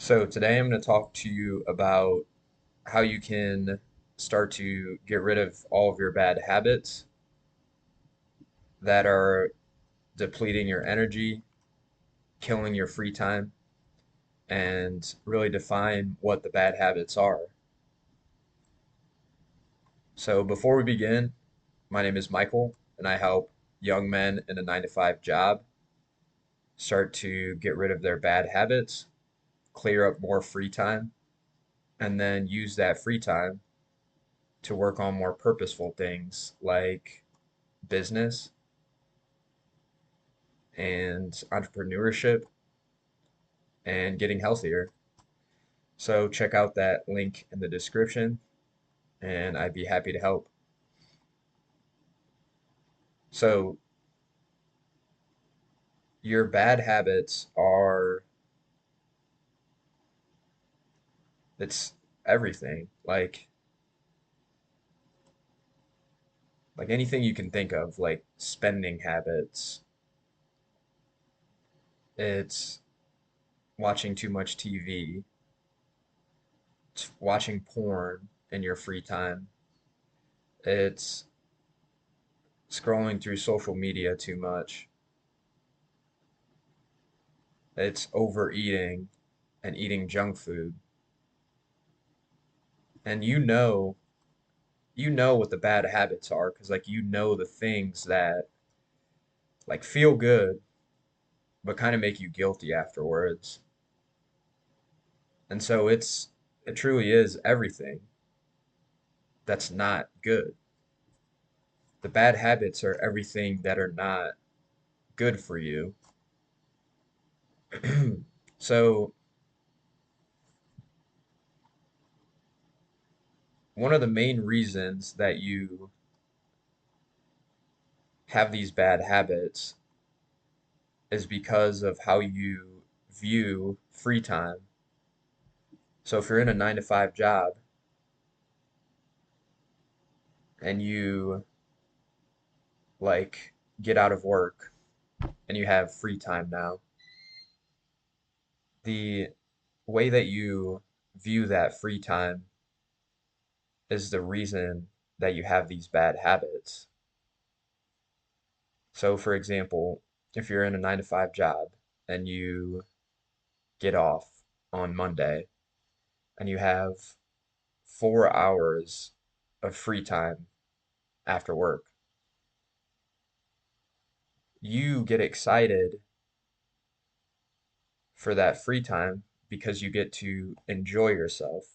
So today I'm going to talk to you about how you can start to get rid of all of your bad habits that are depleting your energy, killing your free time, and really define what the bad habits are. So before we begin, my name is Michael, and I help young men in a 9 to 5 job start to get rid of their bad habits, clear up more free time, and then use that free time to work on more purposeful things like business and entrepreneurship and getting healthier. So check out that link in the description and I'd be happy to help. So your bad habits are it's everything. Like anything you can think of, like spending habits. It's watching too much TV, it's watching porn in your free time. It's scrolling through social media too much. It's overeating and eating junk food. And you know what the bad habits are because like you know the things that like feel good but kind of make you guilty afterwards. And so it truly is everything that's not good. The bad habits are everything that are not good for you. So one of the main reasons that you have these bad habits is because of how you view free time. So if you're in a 9 to 5 job and you like get out of work and you have free time now, the way that you view that free time is the reason that you have these bad habits. So, for example, if you're in a 9 to 5 job and you get off on Monday and you have 4 hours of free time after work, you get excited for that free time because you get to enjoy yourself.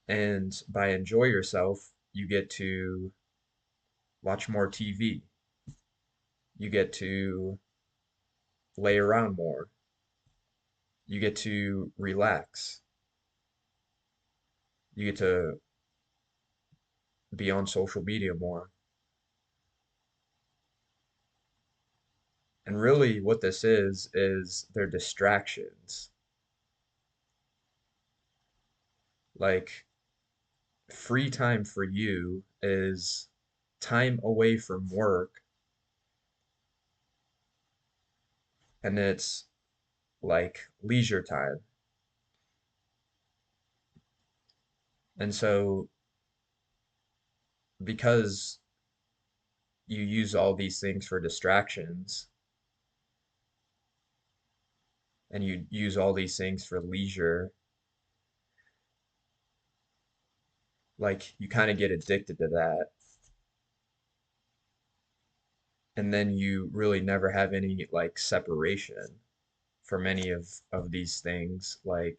And by enjoy yourself, you get to watch more TV. You get to lay around more. You get to relax. You get to be on social media more. And really, what this is they're distractions. Like, free time for you is time away from work, and it's like leisure time. And so, because you use all these things for distractions, and you use all these things for leisure, like you kind of get addicted to that. And then you really never have any like separation from any of these things, like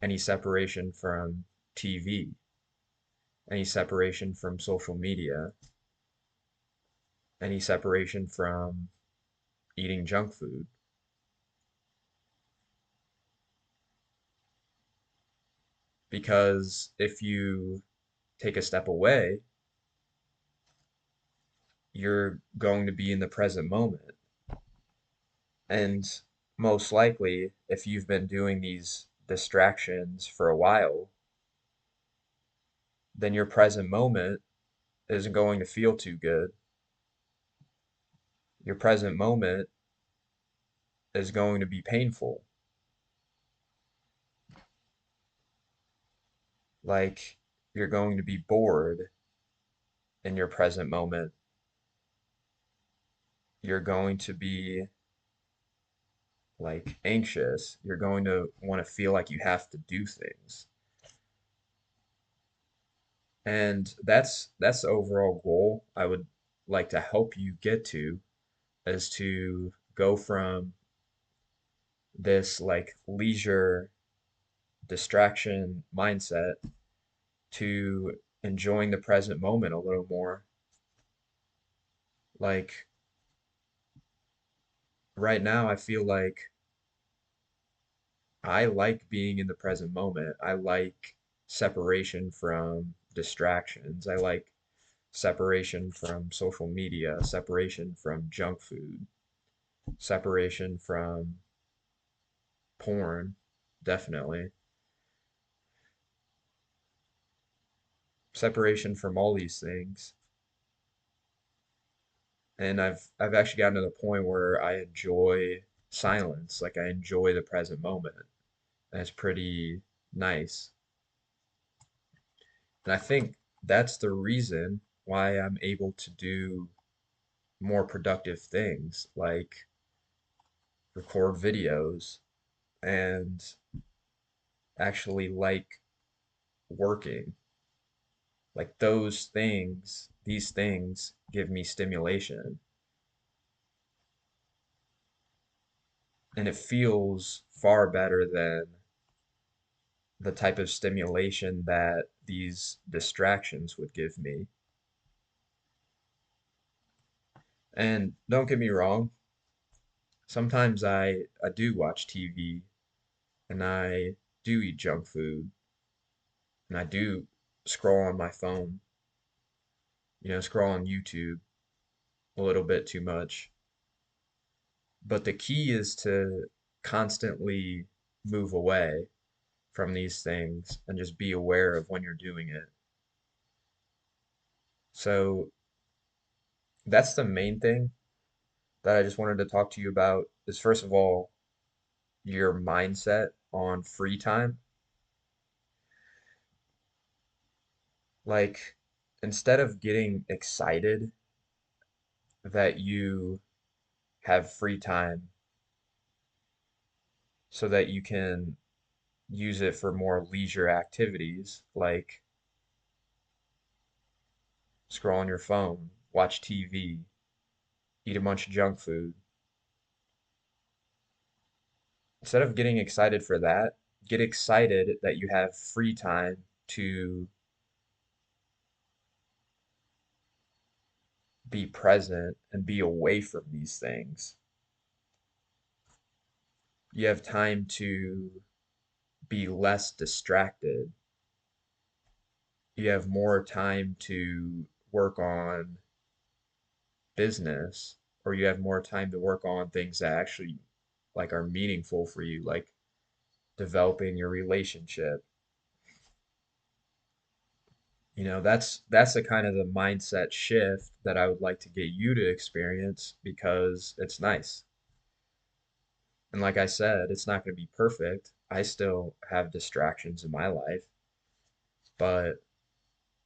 any separation from TV, any separation from social media, any separation from eating junk food. Because if you take a step away, you're going to be in the present moment. And most likely, if you've been doing these distractions for a while, then your present moment isn't going to feel too good. Your present moment is going to be painful. Like you're going to be bored in your present moment. You're going to be like anxious. You're going to want to feel like you have to do things. And that's the overall goal I would like to help you get to, is to go from this like leisure distraction mindset to enjoying the present moment a little more. Like right now, I feel like I like being in the present moment. I like separation from distractions. I like separation from social media, separation from junk food, separation from porn, definitely. Separation from all these things. And I've actually gotten to the point where I enjoy silence, like I enjoy the present moment. And it's pretty nice. And I think that's the reason why I'm able to do more productive things like record videos and actually like working. Like those things, these things give me stimulation, and it feels far better than the type of stimulation that these distractions would give me. And don't get me wrong, sometimes I do watch TV and I do eat junk food and I do scroll on my phone, scroll on YouTube a little bit too much. But the key is to constantly move away from these things and just be aware of when you're doing it. So that's the main thing that I just wanted to talk to you about is first of all, your mindset on free time. Like, instead of getting excited that you have free time so that you can use it for more leisure activities like scroll on your phone, watch TV, eat a bunch of junk food. Instead of getting excited for that, get excited that you have free time to be present and be away from these things. You have time to be less distracted. You have more time to work on business, or you have more time to work on things that actually like are meaningful for you, like developing your relationship. That's the kind of the mindset shift that I would like to get you to experience because it's nice. And like I said, it's not going to be perfect. I still have distractions in my life, but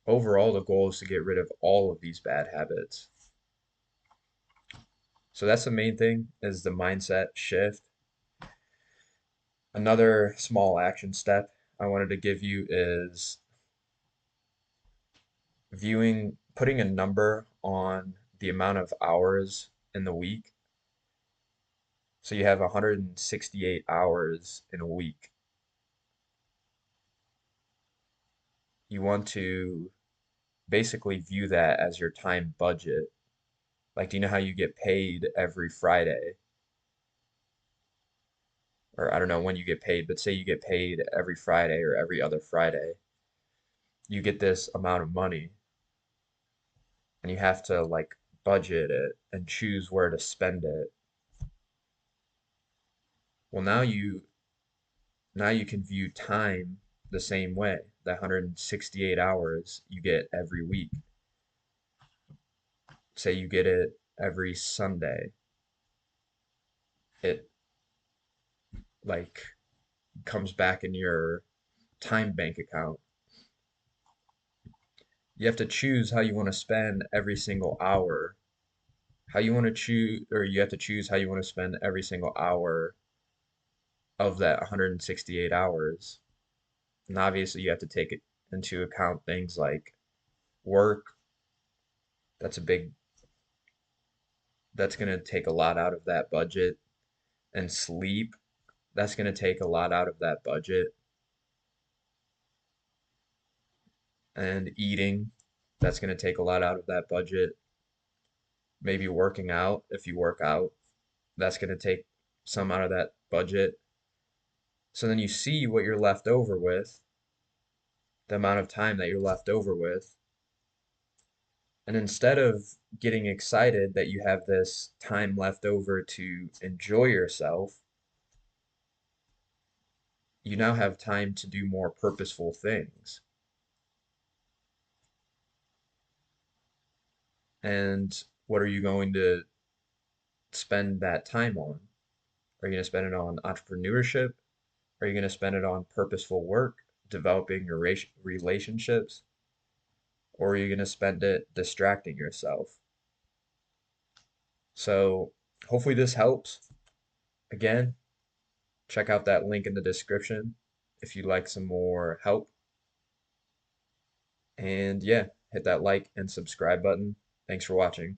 overall the goal is to get rid of all of these bad habits. So that's the main thing is the mindset shift. Another small action step I wanted to give you is putting a number on the amount of hours in the week. So you have 168 hours in a week. You want to basically view that as your time budget. Like, do you know how you get paid every Friday? Or I don't know when you get paid, but say you get paid every Friday or every other Friday. You get this amount of money and you have to like budget it and choose where to spend it. Well, now you can view time the same way. The 168 hours you get every week. Say you get it every Sunday. It like comes back in your time bank account. You have to choose how you want to spend every single hour. How you want to choose, or you have to choose how you want to spend every single hour of that 168 hours. And obviously, you have to take it into account things like work. That's a big, that's going to take a lot out of that budget. And sleep, that's going to take a lot out of that budget. And eating, that's going to take a lot out of that budget. Maybe working out, if you work out, that's going to take some out of that budget. So then you see what you're left over with, the amount of time that you're left over with. And instead of getting excited that you have this time left over to enjoy yourself, you now have time to do more purposeful things. And what are you going to spend that time on? Are you going to spend it on entrepreneurship? Are you going to spend it on purposeful work, developing your relationships? Or are you going to spend it distracting yourself? So, hopefully, this helps. Again, check out that link in the description if you'd like some more help. And yeah, hit that like and subscribe button. Thanks for watching.